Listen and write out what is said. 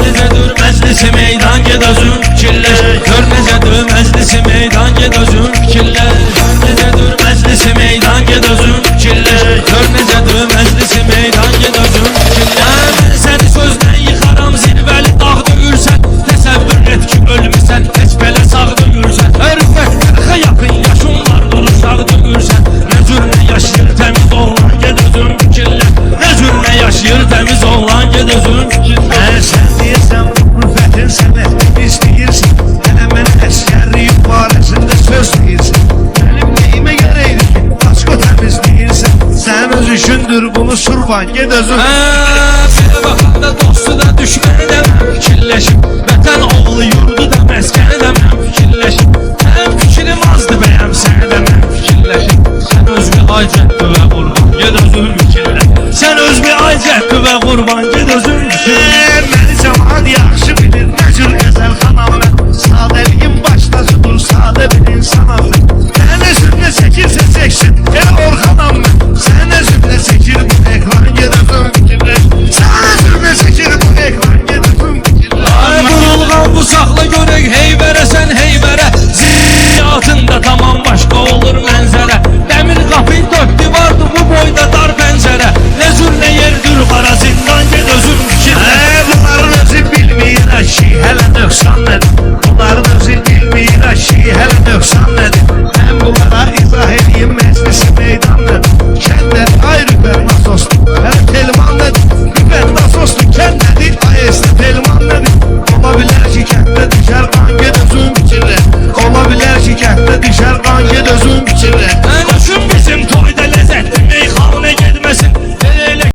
Necədir məclisi meydan ged özün fikirləş. Gör necədir məclisi meydan ged özün fikirləş. Necədir məclisi meydan ged özün fikirləş. Gör necədir məclisi meydan ged özün fikirləş. Səni sözdən yıxaram zirvəli dağ döyürsən. Təsəvvür et ki ölmüsən, heç belə sağ döyürsən. Hörmət 40-a yaxın yaşın var, dolu sağ döyürsən. Nə cür nə yaşayır təmiz olan ged özün fikirləş. Nə cür nə yaşayır təmiz olan ged özün fikirləş. Sen deyirsən bu rüfətin sənət istəyirsən. Hələ mənə əskərliyin barəsində söz deyirsən. Mənim neyimə gərəkdir ki, Pasko təmiz deyirsən. Sən öz işindir bunu surban, ged özün. Belə baxanda dostu da düşməni də mən fikirləşim. Vətən oğlu yurdu da məskəni də mən fikirləşim. Həm fikrim azdır bəyəm səni də mən fikirləşim. Sən özünü ay cəhdi və qurban, ged özün fikirləş. Sən özünü ay cəhdi və qurban,